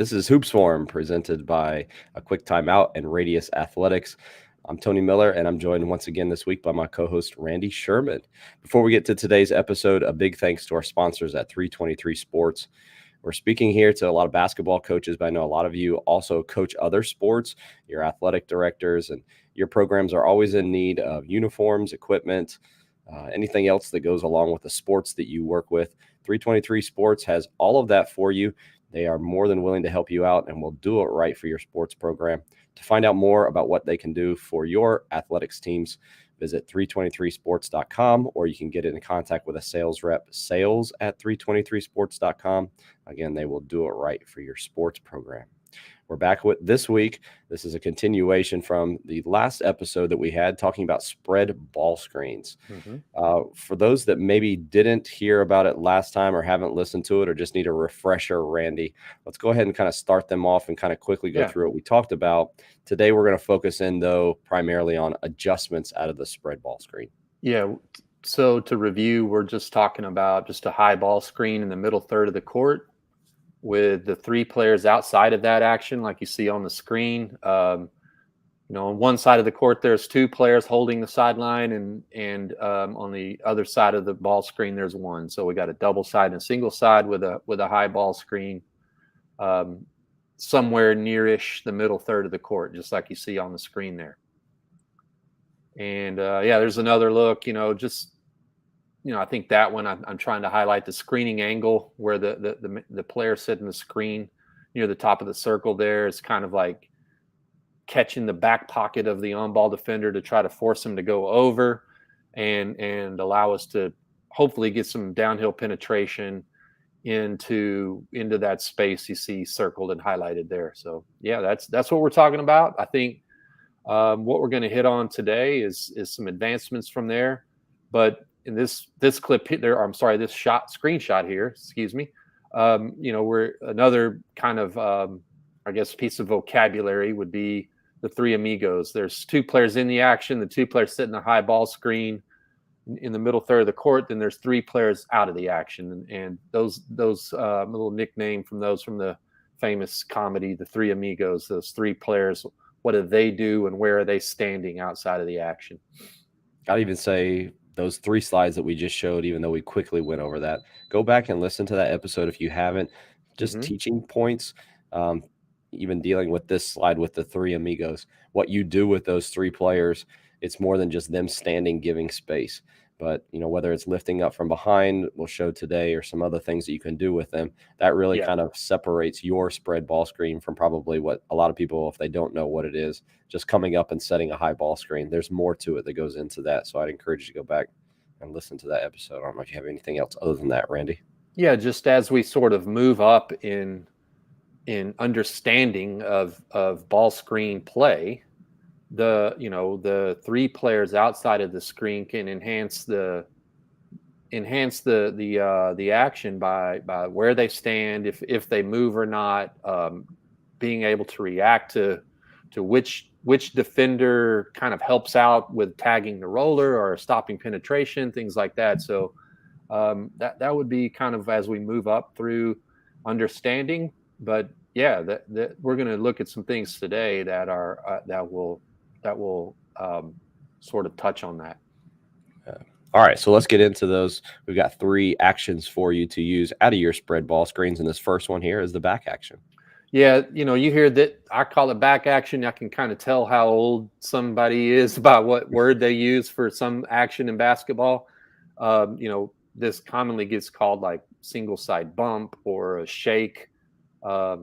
This is Hoops Forum presented by a Quick Timeout and Radius Athletics. I'm Tony Miller, and I'm joined once again this week by my co-host Randy Sherman. Before we get to today's episode, a big thanks to our sponsors at 323 Sports. We're speaking here to a lot of basketball coaches, but I know a lot of you also coach other sports, your athletic directors, and your programs are always in need of uniforms, equipment, anything else that goes along with the sports that you work with. 323 Sports has all of that for you. They are more than willing to help you out and will do it right for your sports program. To find out more about what they can do for your athletics teams, visit 323sports.com, or you can get in contact with a sales rep, sales@323sports.com. Again, they will do it right for your sports program. We're back with this week. This is a continuation from the last episode that we had talking about spread ball screens. For those that maybe didn't hear about it last time or haven't listened to it or just need a refresher, Randy, let's go ahead and kind of start them off and kind of quickly go through what we talked about. Today, we're going to focus in, though, primarily on adjustments out of the spread ball screen. Yeah. So to review, we're just talking about just a high ball screen in the middle third of the court, with the three players outside of that action, like you see on the screen. On one side of the court, there's two players holding the sideline, and on the other side of the ball screen, there's one. So we got a double side and a single side with a high ball screen somewhere nearish the middle third of the court, just like you see on the screen there. And there's another look. I think that one I'm trying to highlight the screening angle where the player sitting the screen near the top of the circle there is kind of like catching the back pocket of the on-ball defender to try to force him to go over and allow us to hopefully get some downhill penetration into that space you see circled and highlighted there. So yeah, that's what we're talking about. I think what we're going to hit on today is some advancements from there, but in this clip there, this screenshot here, excuse me. We're another kind of, piece of vocabulary would be the three amigos. There's two players in the action, the two players sit in the high ball screen in the middle third of the court. Then there's three players out of the action. And those little nickname from the famous comedy, The Three Amigos, those three players, what do they do and where are they standing outside of the action? I'd even say those three slides that we just showed, even though we quickly went over that, go back and listen to that episode if you haven't. Just teaching points, even dealing with this slide with the three amigos, what you do with those three players. It's more than just them standing, giving space. But, whether it's lifting up from behind, we'll show today, or some other things that you can do with them, that really kind of separates your spread ball screen from probably what a lot of people, if they don't know what it is, just coming up and setting a high ball screen. There's more to it that goes into that. So I'd encourage you to go back and listen to that episode. I don't know if you have anything else other than that, Randy. Yeah, just as we sort of move up in understanding of ball screen play, the three players outside of the screen can enhance the action by where they stand, if they move or not, being able to react to which defender kind of helps out with tagging the roller or stopping penetration, things like that. So that would be kind of as we move up through understanding. But yeah, that we're going to look at some things today that will sort of touch on that. All right, so let's get into those. We've got three actions for you to use out of your spread ball screens, and this first one here is the back action. Yeah, you hear that, I call it back action. I can kind of tell how old somebody is by what word they use for some action in basketball. This commonly gets called like single side bump or a shake. But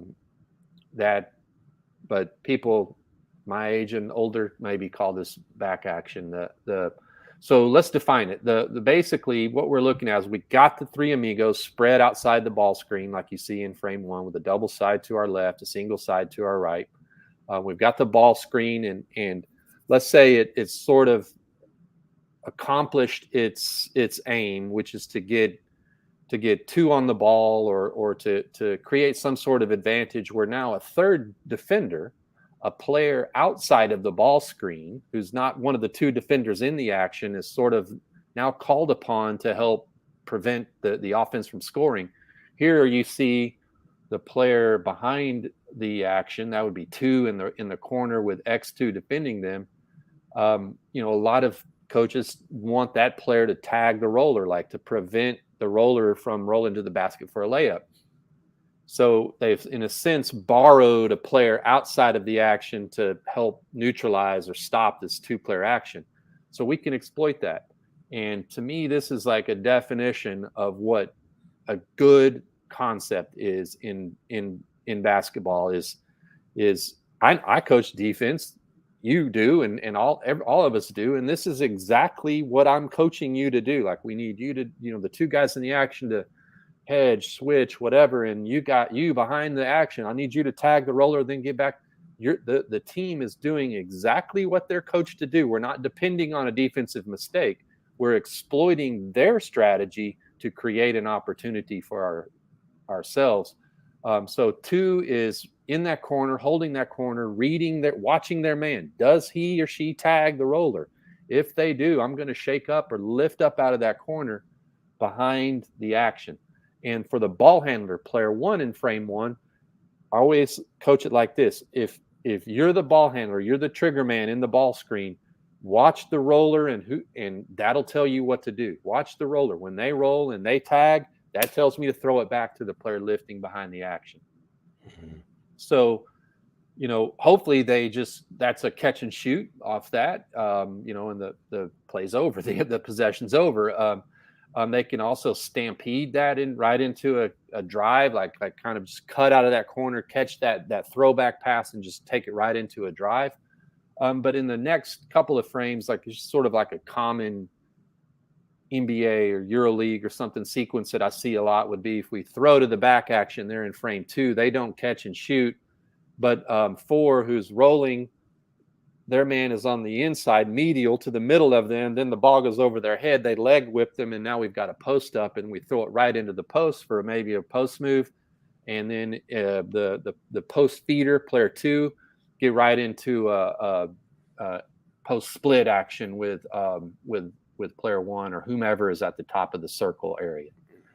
people my age and older maybe call this back action. So let's define it. The basically what we're looking at is we got the three amigos spread outside the ball screen, like you see in frame one, with a double side to our left, a single side to our right. We've got the ball screen, and let's say it's sort of accomplished its aim, which is to get two on the ball or to create some sort of advantage where now a third defender, a player outside of the ball screen, who's not one of the two defenders in the action, is sort of now called upon to help prevent the offense from scoring. Here you see the player behind the action, that would be 2 in the corner with X2 defending them. A lot of coaches want that player to tag the roller, like to prevent the roller from rolling to the basket for a layup. So they've, in a sense, borrowed a player outside of the action to help neutralize or stop this 2-player action. So we can exploit that. And to me, this is like a definition of what a good concept is in basketball. I coach defense, you do, and all of us do, and this is exactly what I'm coaching you to do. Like, we need you to, the 2 guys in the action to hedge, switch, whatever, and you got you behind the action. I need you to tag the roller, then get back. The team is doing exactly what they're coached to do. We're not depending on a defensive mistake. We're exploiting their strategy to create an opportunity for ourselves. So 2 is in that corner, holding that corner, watching their man. Does he or she tag the roller? If they do, I'm going to shake up or lift up out of that corner behind the action. And for the ball handler, player 1 in frame 1, I always coach it like this. If you're the ball handler, you're the trigger man in the ball screen, watch the roller and that'll tell you what to do. Watch the roller. When they roll and they tag, that tells me to throw it back to the player lifting behind the action. Mm-hmm. So, hopefully that's a catch and shoot off that, and the play's over, the possession's over. They can also stampede that right into a drive, like kind of just cut out of that corner, catch that throwback pass and just take it right into a drive. But in the next couple of frames, like it's sort of like a common NBA or EuroLeague or something sequence that I see a lot would be if we throw to the back action there in frame 2, they don't catch and shoot. But 4, who's rolling, their man is on the inside, medial to the middle of them. Then the ball goes over their head. They leg whip them, and now we've got a post up, and we throw it right into the post for maybe a post move. And then the post feeder, player 2, get right into a post split action with player 1 or whomever is at the top of the circle area.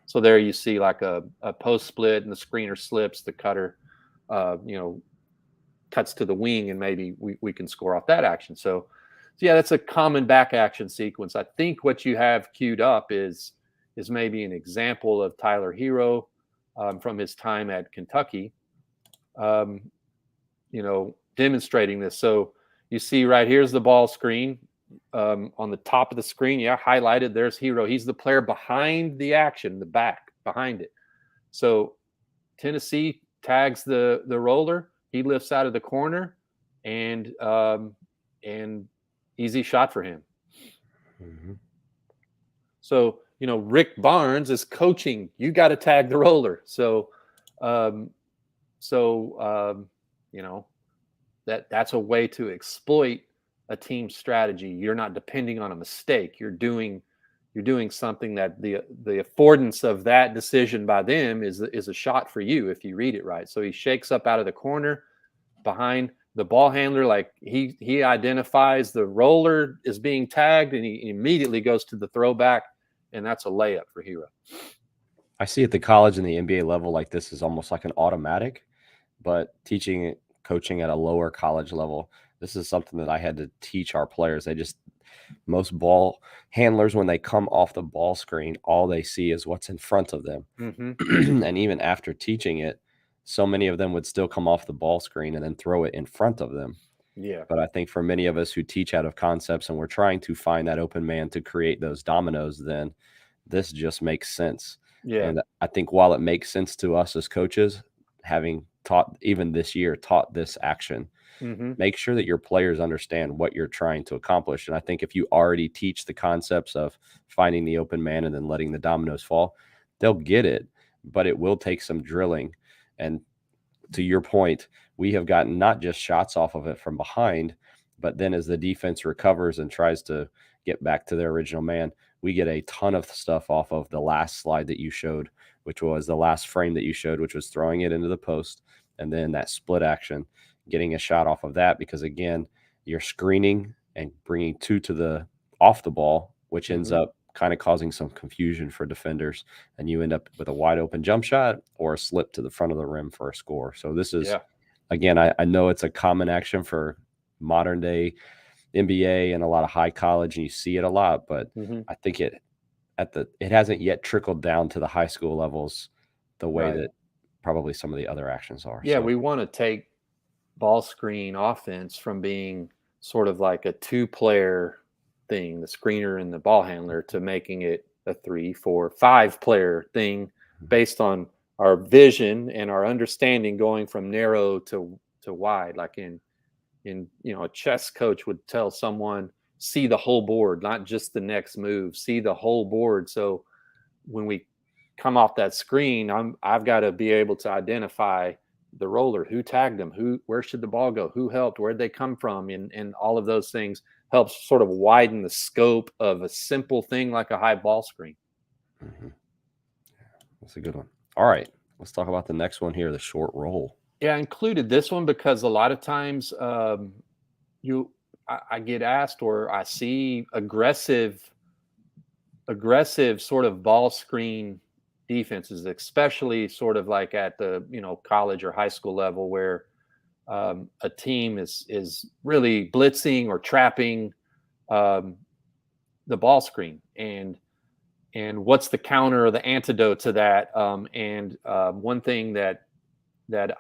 So there you see like a post split, and the screener slips, the cutter, cuts to the wing, and maybe we can score off that action. So yeah, that's a common back action sequence. I think what you have queued up is maybe an example of Tyler Herro from his time at Kentucky, demonstrating this. So you see right here's the ball screen. On the top of the screen, highlighted, there's Herro. He's the player behind the action, the back behind it. So Tennessee tags the roller. He lifts out of the corner, and easy shot for him. Mm-hmm. So, Rick Barnes is coaching. You got to tag the roller. So, that's a way to exploit a team strategy. You're not depending on a mistake. You're doing something that the affordance of that decision by them is a shot for you if you read it right. So he shakes up out of the corner behind the ball handler, like he identifies the roller is being tagged, and he immediately goes to the throwback, and that's a layup for Herro. I see at the college and the NBA level, like this is almost like an automatic, but coaching at a lower college level, this is something that I had to teach our players. Most ball handlers, when they come off the ball screen, all they see is what's in front of them. Mm-hmm. And even after teaching it, so many of them would still come off the ball screen and then throw it in front of them. Yeah. But I think for many of us who teach out of concepts and we're trying to find that open man to create those dominoes, then this just makes sense. Yeah. And I think while it makes sense to us as coaches, having taught this action, mm-hmm. make sure that your players understand what you're trying to accomplish. And I think if you already teach the concepts of finding the open man and then letting the dominoes fall, they'll get it, but it will take some drilling. And to your point, we have gotten not just shots off of it from behind, but then as the defense recovers and tries to get back to their original man, we get a ton of stuff off of the last slide that you showed, which was the last frame that you showed, which was throwing it into the post, and then that split action, getting a shot off of that, because again, you're screening and bringing 2 to the off the ball, which ends up kind of causing some confusion for defenders, and you end up with a wide open jump shot or a slip to the front of the rim for a score. So this is, again, I know it's a common action for modern day NBA and a lot of high college, and you see it a lot, but I think it hasn't yet trickled down to the high school levels the way that probably some of the other actions are. Yeah, so we want to take ball screen offense from being sort of like a 2-player thing, the screener and the ball handler, to making it a 3, 4, 5-player thing based on our vision and our understanding going from narrow to wide. Like in a chess coach would tell someone, see the whole board, not just the next move, see the whole board. So when we come off that screen, I've got to be able to identify the roller, who tagged them, where should the ball go, who helped, where'd they come from, and all of those things helps sort of widen the scope of a simple thing like a high ball screen. That's a good one. All right, let's talk about the next one here, the short roll. Yeah, I included this one because a lot of times I get asked, or I see aggressive sort of ball screen defenses, especially sort of like at the college or high school level, where a team is really blitzing or trapping the ball screen, and what's the counter or the antidote to that? One thing that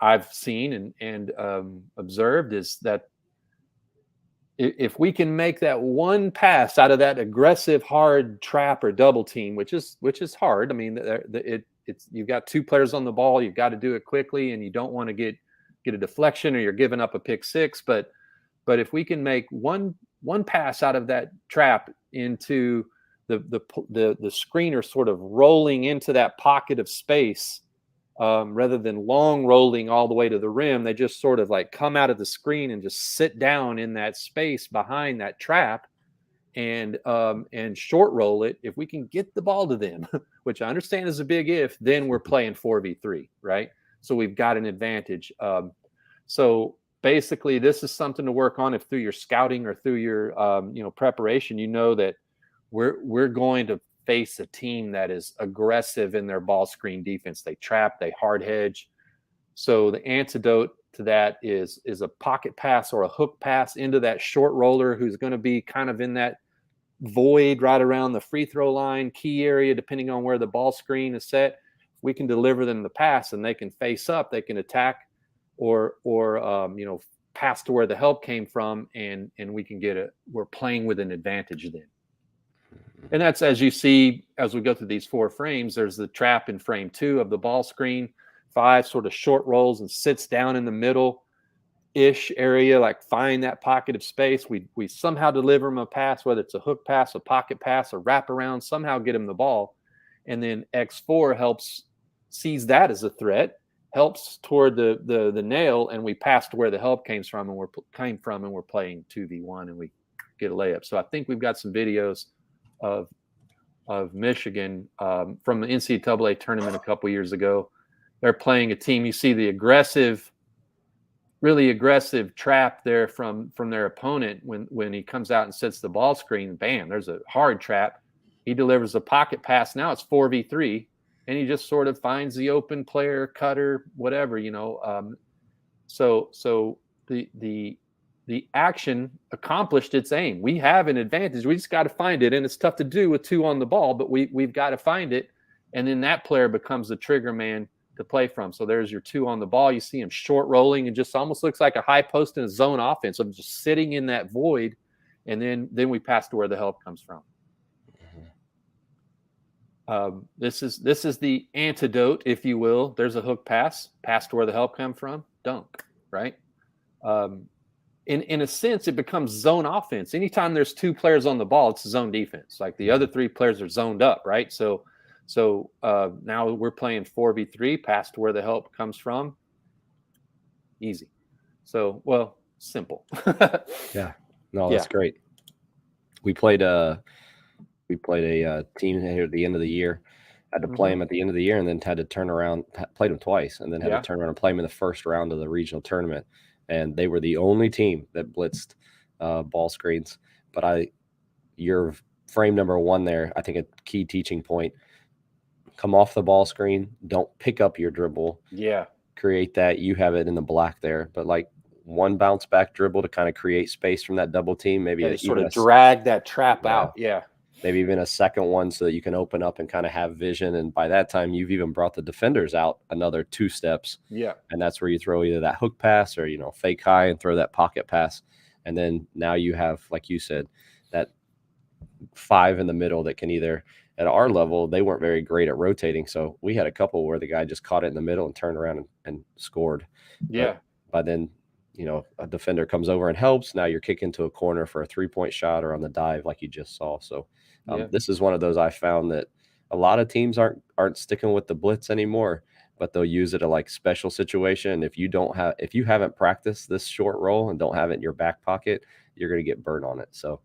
I've seen and observed is that if we can make that one pass out of that aggressive hard trap or double team, which is hard. I mean, it's you've got 2 players on the ball, you've got to do it quickly, and you don't want to get a deflection or you're giving up a pick six. But if we can make one pass out of that trap into the screener sort of rolling into that pocket of space, rather than long rolling all the way to the rim, they just sort of like come out of the screen and just sit down in that space behind that trap and short roll it. If we can get the ball to them, which I understand is a big if, then we're playing 4v3, right? So we've got an advantage. So basically, this is something to work on if through your scouting or through your preparation, that we're going to face a team that is aggressive in their ball screen defense. They trap, they hard hedge. So the antidote to that is a pocket pass or a hook pass into that short roller who's going to be kind of in that void right around the free throw line, key area, depending on where the ball screen is set. We can deliver them the pass and they can face up, they can attack or pass to where the help came from, and we can we're playing with an advantage then. And that's, as you see, as we go through these 4 frames, there's the trap in frame 2 of the ball screen, 5 sort of short rolls and sits down in the middle-ish area, like find that pocket of space. We somehow deliver them a pass, whether it's a hook pass, a pocket pass, a wraparound, somehow get them the ball. And then X4 sees that as a threat, helps toward the nail, and we pass to where the help came from, and we're playing 2v1, and we get a layup. So I think we've got some videos of Michigan from the NCAA tournament a couple years ago. They're playing a team. You see the really aggressive trap there from their opponent when he comes out and sets the ball screen. Bam! There's a hard trap. He delivers a pocket pass. Now it's 4v3, and he just sort of finds the open player, cutter, whatever. So the action accomplished its aim. We have an advantage. We just got to find it, and it's tough to do with 2 on the ball, but we've got to find it, and then that player becomes the trigger man to play from. So there's your 2 on the ball. You see him short rolling, and just almost looks like a high post in a zone offense. So I'm just sitting in that void, and then we pass to where the help comes from. This is the antidote, if you will. There's a hook pass to where the help come from, dunk, right? In a sense, it becomes zone offense. Anytime there's 2 players on the ball, it's zone defense. Like the other 3 players are zoned up, right? So now we're playing 4v3, pass to where the help comes from. Easy. So, simple. Yeah. No, that's great. We played a team here at the end of the year. Had to play them at the end of the year, and then had to turn around, played them twice, and then had to turn around and play them in the first round of the regional tournament. And they were the only team that blitzed ball screens. But your frame number one there, I think a key teaching point, come off the ball screen, don't pick up your dribble. Yeah. Create that. You have it in the black there, but like one bounce back dribble to kind of create space from that double team, maybe to sort even of drag that trap out. Yeah. Maybe even a second one so that you can open up and kind of have vision. And by that time, you've even brought the defenders out another 2 steps. Yeah. And that's where you throw either that hook pass or, fake high and throw that pocket pass. And then now you have, like you said, that 5 in the middle that can either, at our level, they weren't very great at rotating. So we had a couple where the guy just caught it in the middle and turned around and scored. Yeah. But by then, a defender comes over and helps. Now you're kicking to a corner for a 3-point shot or on the dive like you just saw. So this is one of those I found that a lot of teams aren't sticking with the blitz anymore, but they'll use it a like special situation. If you haven't practiced this short roll and don't have it in your back pocket, you're going to get burnt on it. So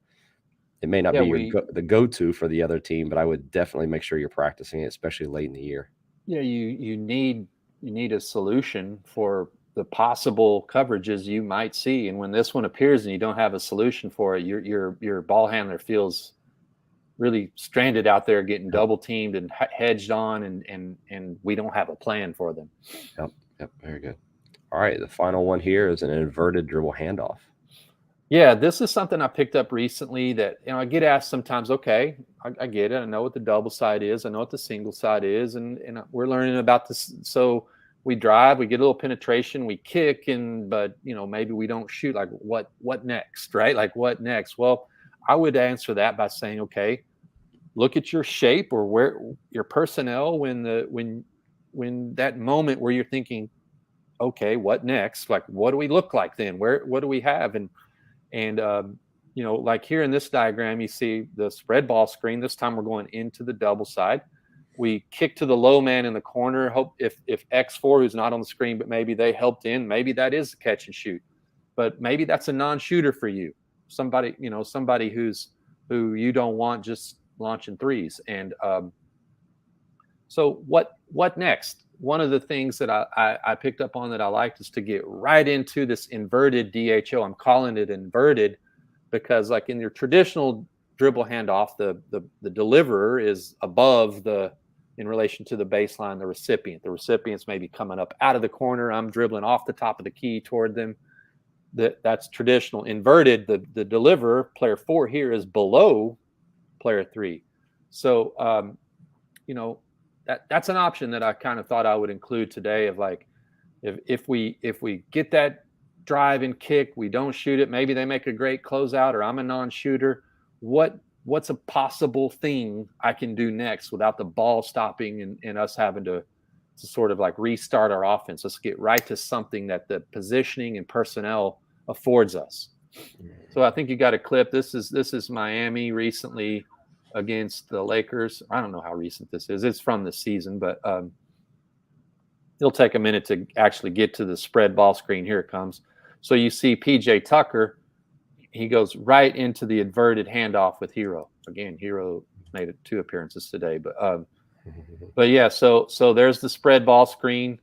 it may not be the go-to for the other team, but I would definitely make sure you're practicing it, especially late in the year. Yeah, you need a solution for the possible coverages you might see, and when this one appears and you don't have a solution for it, your ball handler feels really stranded out there, getting double teamed and hedged on, and we don't have a plan for them. Yep, very good. All right, the final one here is an inverted dribble handoff. Yeah, this is something I picked up recently that I get asked sometimes. Okay, I get it. I know what the double side is. I know what the single side is, and we're learning about this. So we drive, we get a little penetration, we kick, but maybe we don't shoot. Like what next, right? Like what next? Well, I would answer that by saying, okay, look at your shape or where your personnel when that moment where you're thinking, okay, what next? Like what do we look like then? What do we have? And like here in this diagram, you see the spread ball screen. This time we're going into the double side. We kick to the low man in the corner. Hope if X4, who's not on the screen, but maybe they helped in, maybe that is a catch and shoot. But maybe that's a non-shooter for you. Somebody who you don't want just launching threes. And so what next? One of the things that I picked up on that I liked is to get right into this inverted DHO. I'm calling it inverted because like in your traditional dribble handoff, the deliverer is above in relation to the baseline, the recipient. The recipient's maybe coming up out of the corner. I'm dribbling off the top of the key toward them. That's traditional. Inverted, the deliverer, player 4 here, is below player 3. So, that's an option that I kind of thought I would include today of like, if we get that drive and kick, we don't shoot it, maybe they make a great closeout or I'm a non-shooter. What's a possible thing I can do next without the ball stopping and us having to sort of like restart our offense? Let's get right to something that the positioning and personnel affords us. So I think you got a clip. This is Miami recently against the Lakers. I don't know how recent this is. It's from the season, but it'll take a minute to actually get to the spread ball screen. Here it comes. So you see PJ Tucker. He goes right into the inverted handoff with Herro. Again, Herro made 2 appearances today, but yeah. So there's the spread ball screen.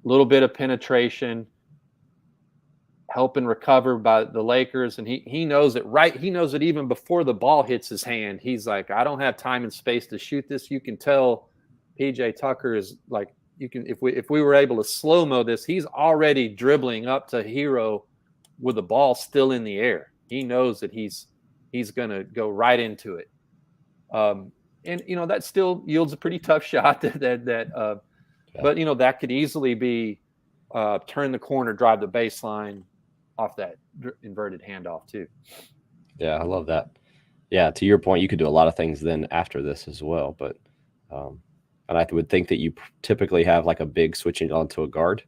A little bit of penetration, helping recover by the Lakers, and he knows it. Right, he knows it even before the ball hits his hand. He's like, I don't have time and space to shoot this. You can tell PJ Tucker is like, you can if we were able to slow-mo this, he's already dribbling up to Herro with the ball still in the air. He knows that he's going to go right into it. And that still yields a pretty tough shot but that could easily be turn the corner, drive the baseline off that inverted handoff too. Yeah, I love that. Yeah, to your point, you could do a lot of things then after this as well, but and I would think that you typically have like a big switching onto a guard,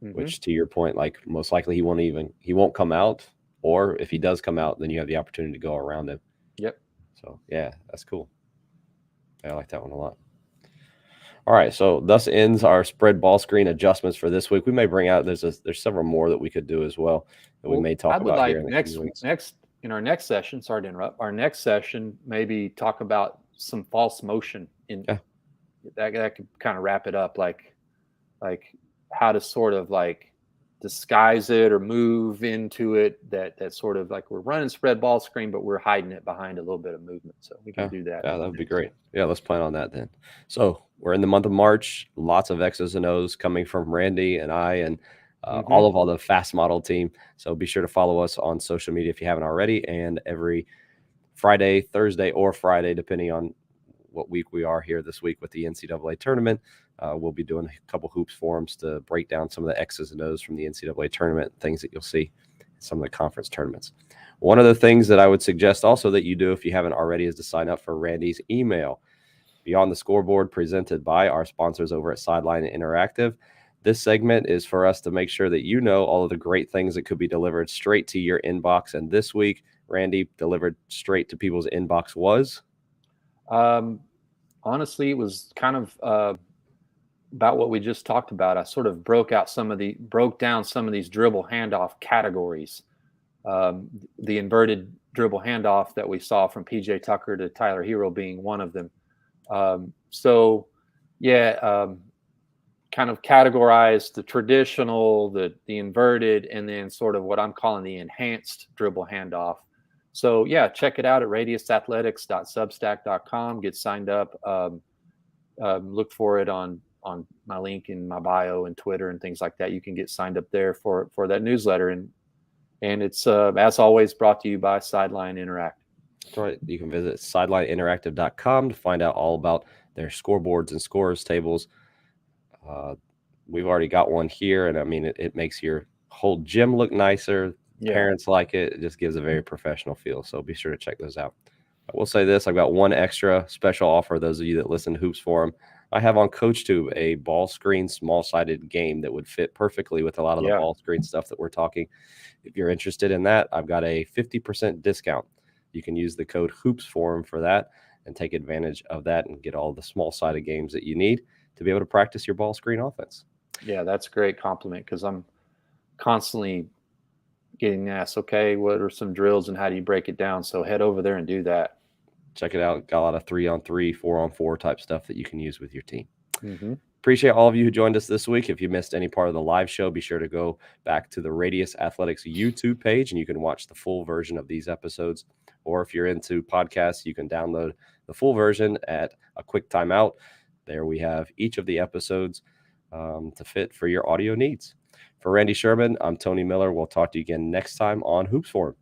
which to your point, like most likely he won't come out, or if he does come out, then you have the opportunity to go around him. Yep. So yeah, that's cool. Yeah, I like that one a lot. All right, so thus ends our spread ball screen adjustments for this week. We may bring out there's several more that we could do as well that we may talk about here in the next weeks. In our next session. Sorry to interrupt. Our next session, maybe talk about some false motion that could kind of wrap it up, like how to sort of like disguise it or move into it that sort of like we're running spread ball screen, but we're hiding it behind a little bit of movement. So we can do that. Yeah, that would be great. Yeah, let's plan on that then. So we're in the month of March. Lots of X's and O's coming from Randy and I and all the fast model team. So be sure to follow us on social media if you haven't already. And every Friday, Thursday, or Friday, depending on what week we are here this week with the NCAA tournament, we'll be doing a couple hoops forums to break down some of the X's and O's from the NCAA tournament, things that you'll see in some of the conference tournaments. One of the things that I would suggest also that you do if you haven't already is to sign up for Randy's email. Beyond the Scoreboard, presented by our sponsors over at Sideline Interactive. This segment is for us to make sure that you know all of the great things that could be delivered straight to your inbox. And this week, Randy, delivered straight to people's inbox was? Honestly, it was kind of about what we just talked about. I sort of broke down some of these dribble handoff categories. The inverted dribble handoff that we saw from PJ Tucker to Tyler Herro being one of them. Kind of categorized the traditional, the inverted, and then sort of what I'm calling the enhanced dribble handoff. So yeah, check it out at radiusathletics.substack.com. Get signed up. Look for it on my link in my bio and Twitter and things like that. You can get signed up there for that newsletter. And it's, as always, brought to you by Sideline Interactive. That's right. You can visit sidelineinteractive.com to find out all about their scoreboards and scores tables. We've already got one here, and I mean, it makes your whole gym look nicer. Yeah. Parents like it. It just gives a very professional feel. So be sure to check those out. I will say this. I've got one extra special offer. Those of you that listen to Hoops Forum, I have on CoachTube a ball screen small-sided game that would fit perfectly with a lot of the ball screen stuff that we're talking. If you're interested in that, I've got a 50% discount. You can use the code HoopsForum for that and take advantage of that and get all the small-sided games that you need to be able to practice your ball screen offense. Yeah, that's a great compliment because I'm constantly getting asked, okay, what are some drills and how do you break it down? So head over there and do that. Check it out. Got a lot of 3-on-3, 4-on-4 type stuff that you can use with your team. Appreciate all of you who joined us this week. If you missed any part of the live show, be sure to go back to the Radius Athletics YouTube page and you can watch the full version of these episodes. Or if you're into podcasts, you can download the full version at a quick timeout. There we have each of the episodes to fit for your audio needs. For Randy Sherman, I'm Tony Miller. We'll talk to you again next time on Hoops Forum.